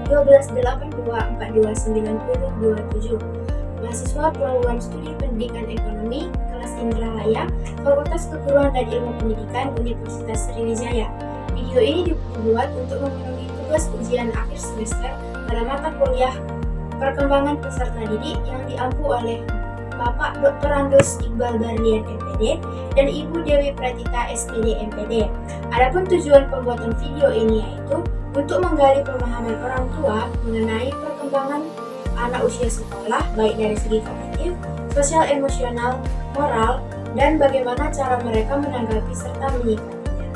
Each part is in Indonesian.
1282429027. Mahasiswa Program Studi Pendidikan Ekonomi, kelas Indralaya, Fakultas Keguruan dan Ilmu Pendidikan Universitas Sriwijaya. Video ini dibuat untuk memenuhi tugas ujian akhir semester pada mata kuliah Perkembangan Peserta Didik yang diampu oleh Bapak Dr. Andos Iqbal Bardian MPD dan Ibu Dewi Pratita SPD MPD. Adapun tujuan pembuatan video ini yaitu untuk menggali pemahaman orang tua mengenai perkembangan anak usia sekolah baik dari segi kognitif, sosial emosional, moral, dan bagaimana cara mereka menanggapi serta menyikapinya.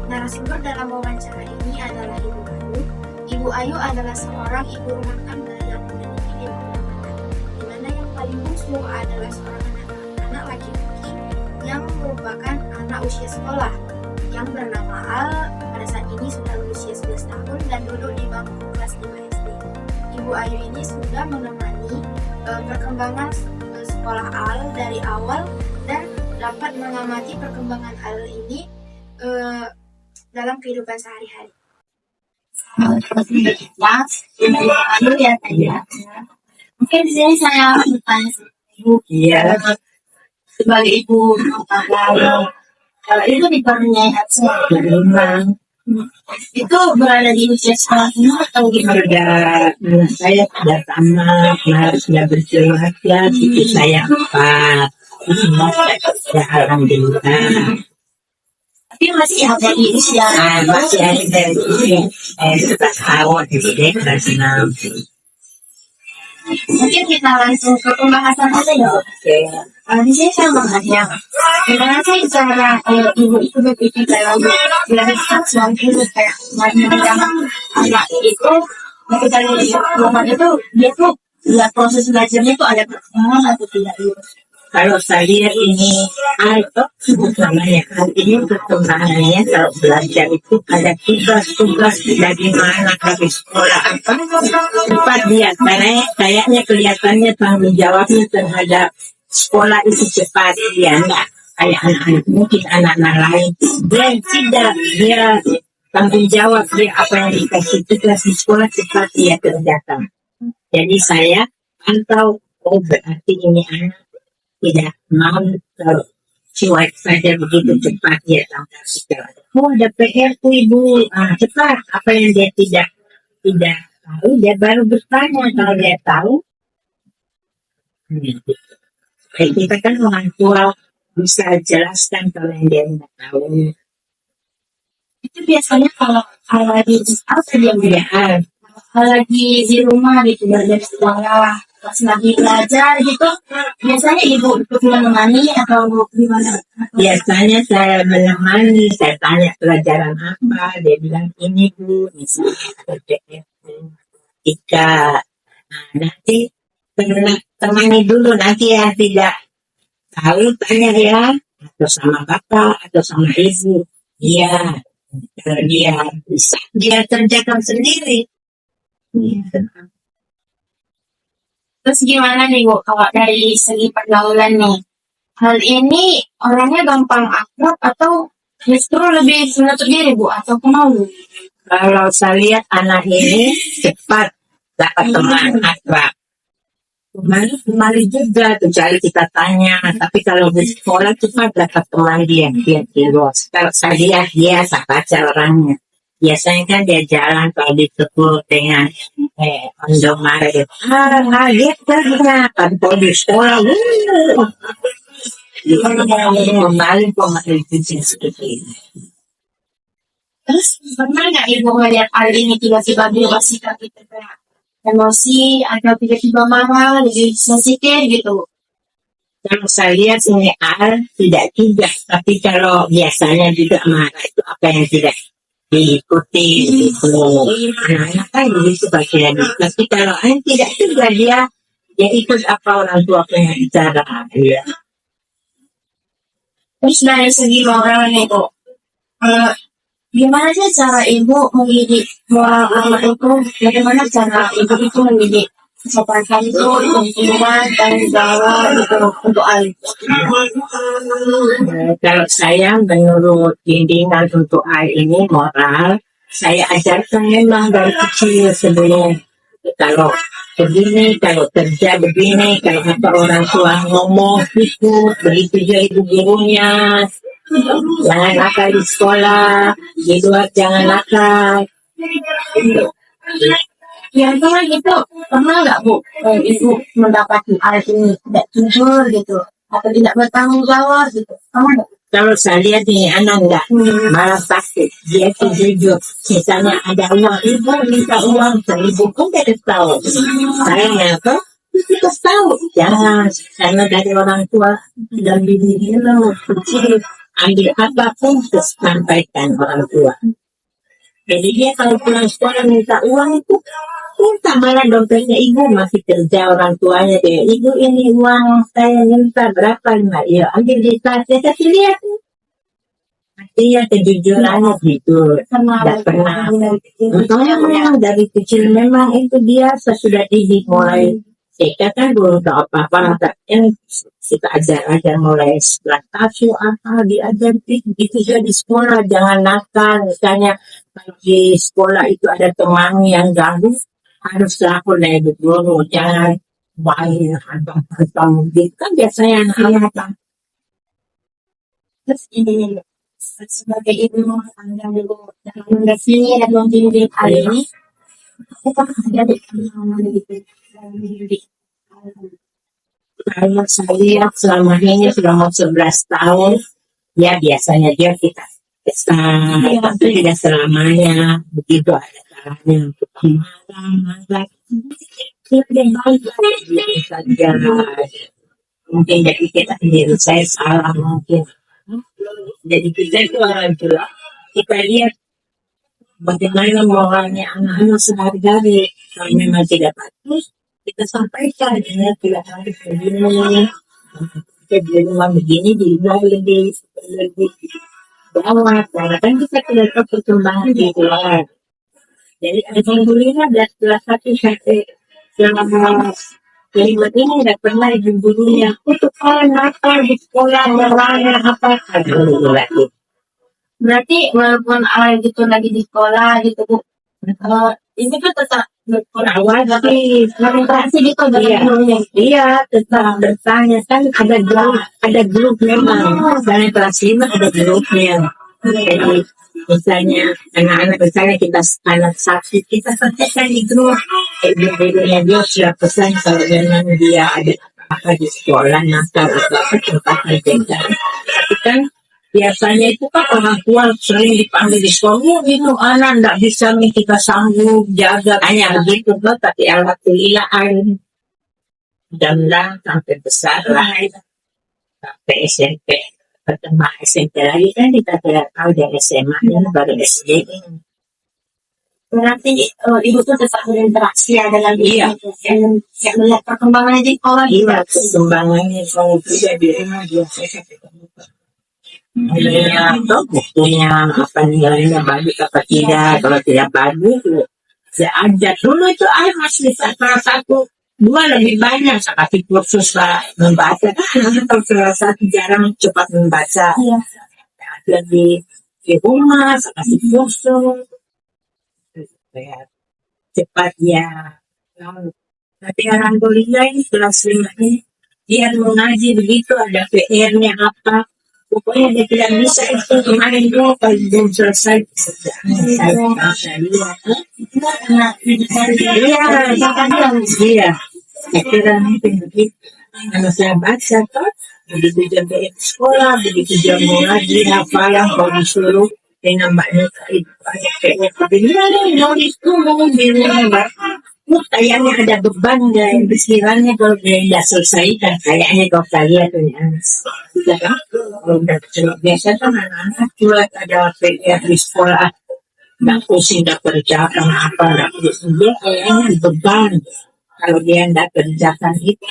Narasumber dalam wawancara ini adalah Ibu Ayu. Ibu Ayu adalah seorang ibu rumah tangga yang memiliki 5 anak, di mana yang paling bungsu adalah seorang anak laki-laki yang merupakan anak usia sekolah yang bernama Al. Pada saat ini sudah berusia 11 tahun dan duduk di bangku kelas 5 SD. Ibu Ayu ini sudah menemani perkembangan sekolah Al dari awal dan dapat mengamati perkembangan Al ini dalam kehidupan sehari-hari. Mungkin di sini saya bertanya ibu, sebagai ibu kalau itu dipernyai memang itu berada di usia sekolah semua atau gimana? Saya sudah tamat, sudah berkeluarga, cucu saya 4. Ya alhamdulillah. Tapi masih ada di usia Masih ada di usia 11 tahun, jadi kelas 6. Mungkin kita langsung ke pembahasan aja ya. Di sini saya mau tanya, gimana sih cara ibu itu berpikir dalam belajar suami kayak macam anak itu ketika di rumah itu dia tuh lihat proses belajarnya tuh ada perkembangan atau tidak gitu. Kalau saya lihat ini namanya ini perkembangannya kalau belajar itu ada tugas-tugas dari mana dari sekolah apa cepat dia karena kayaknya kelihatannya tanggung jawabnya terhadap sekolah itu cepat dia enggak kayak anak-anak mungkin anak-anak lain dia tanggung jawab dia apa yang dikasih tugas di sekolah cepat dia kerjakan. Jadi saya pantau berarti ini anak tidak mau cuek saja begitu cepat dia tangkap segala. Ada PR tuh ibu, cepat apa yang dia tidak tahu dia baru bertanya kalau dia tahu. Kayak kita kan orang tua bisa jelaskan kalau yang dia tidak tahu. Itu biasanya kalau lagi lagi di rumah gitu belajar sekolah pas lagi belajar gitu biasanya ibu ikut menemani atau gimana? Biasanya saya menemani, saya tanya pelajaran apa, dia bilang ini bu, misalnya PDF jika nanti temani dulu nanti yang tidak tahu tanya ya atau sama bapak atau sama ibu, dia bisa dia kerjakan sendiri. Terus gimana nih Bu, kalau dari segi pergaulan nih, hal ini orangnya gampang akrab atau justru lebih menutup diri Bu, atau pemalu? Kalau saya lihat anak ini cepat dapat teman akrab. Kemarin juga kecuali kita tanya, tapi kalau di sekolah cepat dapat teman dia di luar. Kalau saya lihat dia saya baca orangnya. Biasanya kan dia jalan kalau ditegur dengan Indomaret. Dia ternyata di sekolah. Kembali itu seperti ini. Terus pernah nggak ibu ngeliat hal ini tiba-tiba berubah sikap gitu kayak emosi atau tiba-tiba marah, lebih sensitif gitu? Kalau saya lihat ini tidak juga, tapi kalau biasanya juga marah itu apa yang tidak diikuti itu anak-anak kan begitu bagian. Tapi kalau tidak juga dia ikut apa orang tua punya bicara ya. Terus dari segi moral nih Bu, gimana sih cara ibu mendidik moral anak itu? Bagaimana cara ibu itu mendidik sopan santun, lingkungan, tanggung jawab gitu untuk anak? Kalau saya menurut bimbingan untuk ini moral saya ajarkan memang dari kecil sebelum kalau begini, kalau kerja begini, kalau apa orang tua ngomong ikut, begitu juga ibu gurunya. Jangan nakal di sekolah, di luar jangan nakal. Yang pernah gitu, pernah nggak Bu, Ibu mendapati anak ini tidak jujur gitu, atau tidak bertanggung jawab gitu, pernah nggak? Kalau saya lihat ini anak enggak, malah takut. Dia itu jujur. Misalnya ada uang, ibu minta uang 1.000 pun dia kasih tahu. Sayangnya apa? Kita tahu. Jangan, karena dari orang tua dan bibi dia kecil. Ambil apapun terus sampaikan orang tua. Jadi dia kalau pulang sekolah minta uang itu, minta malah dompetnya ibu masih kerja orang tuanya dia. Ibu ini uang saya minta berapa enggak? Ya ambil di tas saya kasih lihat. Artinya kejujurannya gitu. Tidak pernah. Makanya memang dari kecil memang itu dia sudah didik mulai. Kita kan belum tahu apa-apa, yang kita ajar mulai setelah tasu apa diajar itu juga di sekolah jangan nakal. Misalnya kalau di sekolah itu ada teman yang ganggu, harus lapor dari guru, jangan main abang-abang gitu kan biasanya anak-anak. Terus ini sebagai ibu rumah tangga dulu dalam mengasih dan membimbing hal ini, kita ada di pengalaman gitu dalam mendidik. Kalau saya lihat selama ini sudah mau 11 tahun, ya biasanya dia kita pesan, tapi tidak selamanya begitu ada caranya untuk marah. Saja mungkin jadi kita sendiri saya salah mungkin. Jadi kita itu orang tua, kita lihat bagaimana moralnya anak-anak sehari-hari. Kalau memang tidak bagus, kita sampaikan ya tidak harus begini. Kita di rumah begini di luar lebih gawat karena kan kita tidak tahu perkembangan di luar. Jadi alhamdulillah dari kelas 1 sampai selama kelima ini tidak pernah ibu gurunya untuk nakal di sekolah moralnya apa alhamdulillah. Berarti walaupun awal gitu lagi di sekolah gitu Bu, ini kan tetap Awal sih berinteraksi gitu iya, dengan gurunya. iya tetap bertanya kan ada grup memang misalnya kelas 5 ada grupnya. Jadi misalnya anak-anak misalnya kita anak sakit kita sampaikan di grup ibu-ibunya dia sudah pesan kalau memang dia ada apa di sekolah nakal atau apa tempat kerja. Tapi kan biasanya itu kan orang tua sering dipanggil di sekolah, itu anak tidak bisa nih kita sanggup jaga hanya begitu loh. Tapi alhamdulillah mudah-mudahan sampai besar lah sampai SMP. Pertama SMP lagi kan kita tidak tahu dari SMA ya baru SD. Berarti ibu tuh tetap berinteraksi ya dengan Iya. yang melihat perkembangannya di sekolah gitu. Iya, perkembangannya kalau tidak di rumah biasa atau buktinya apa nilainya bagus apa tidak. Kalau tidak bagus saya ajar dulu itu masih salah 1, 2 lebih banyak saya kasih kursus lah membaca. Kalau salah 1 jarang cepat membaca Iya. lebih di rumah saya kasih kursus supaya cepat ya. Tapi alhamdulillah ini kelas 5 ini dia mengaji begitu ada PR-nya apa. Pokoknya dia tidak bisa itu kemarin tuh kalau belum selesai saya lihat iya saya kira mungkin begitu karena saya baca tuh begitu dia ke sekolah begitu dia mau ngaji hafalan kalau disuruh dengan mbaknya itu ada kayaknya begini nulis dulu di rumah kayaknya ada beban dan pikirannya kalau dia tidak selesai kan kayaknya kalau kalian tuh sudah kan kalau udah biasa kan anak-anak juga ada PR di sekolah nggak pusing nggak kerjakan apa nggak pusing dia kayaknya beban kalau dia nggak kerjakan itu.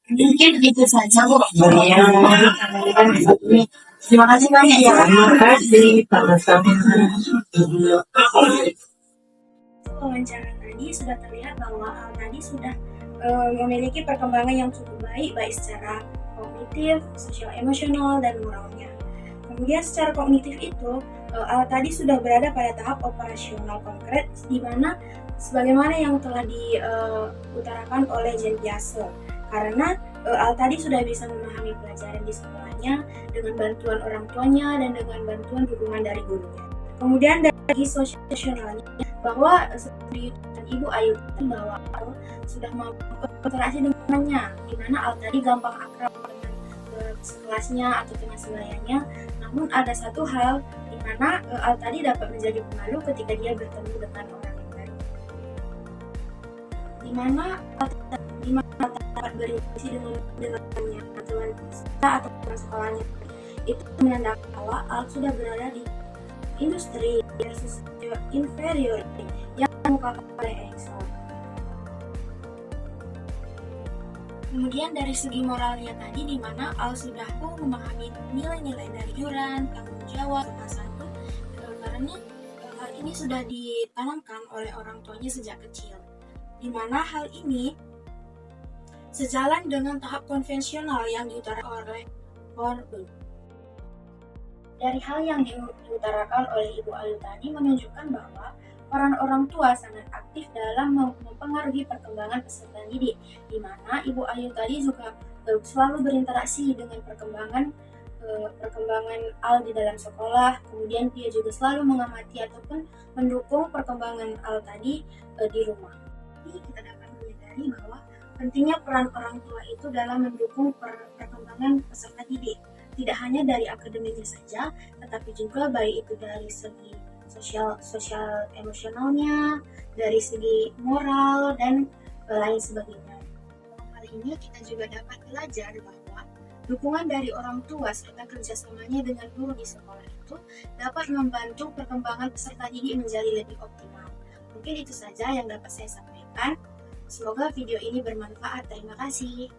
Mungkin itu saja Bu. Ya. Terima kasih banyak ya. Terima kasih sama-sama. Wawancara tadi sudah terlihat bahwa Al tadi sudah memiliki perkembangan yang cukup baik secara kognitif, sosial emosional, dan moralnya. Kemudian secara kognitif itu alat tadi sudah berada pada tahap operasional konkret, di mana sebagaimana yang telah diutarakan oleh Jean Piaget. Karena alat tadi sudah bisa memahami pelajaran di sekolahnya dengan bantuan orang tuanya dan dengan bantuan dukungan dari gurunya. Kemudian dari situasionalnya, bahwa seperti Ibu Ayu bahwa sudah mampu berinteraksi dengannya, di mana Al tadi gampang akrab dengan sekelasnya atau teman sebayanya. Namun ada satu hal di mana Al tadi dapat menjadi pemalu ketika dia bertemu dengan orang yang baru. Di mana Al dapat berinteraksi dengannya teman atau teman sekolahnya, itu menandakan bahwa Al sudah berada di industri versus inferior yang dikemukakan oleh Erikson. Kemudian dari segi moralnya tadi, di mana Al sudah memahami nilai-nilai dari iuran, tanggung jawab, sopan santun, karena hal ini sudah ditanamkan oleh orang tuanya sejak kecil. Di mana hal ini sejalan dengan tahap konvensional yang diutarakan oleh Horkheimer. Dari hal yang diutarakan oleh Ibu Ayu tadi menunjukkan bahwa peran orang tua sangat aktif dalam mempengaruhi perkembangan peserta didik, di mana Ibu Ayu tadi juga selalu berinteraksi dengan perkembangan Al di dalam sekolah. Kemudian dia juga selalu mengamati ataupun mendukung perkembangan Al tadi di rumah. Jadi kita dapat menyadari bahwa pentingnya peran orang tua itu dalam mendukung perkembangan peserta didik. Tidak hanya dari akademiknya saja, tetapi juga baik itu dari segi sosial emosionalnya, dari segi moral, dan lain sebagainya. Dalam hal ini kita juga dapat belajar bahwa dukungan dari orang tua serta kerjasamanya dengan guru di sekolah itu dapat membantu perkembangan peserta didik menjadi lebih optimal. Mungkin itu saja yang dapat saya sampaikan. Semoga video ini bermanfaat. Terima kasih.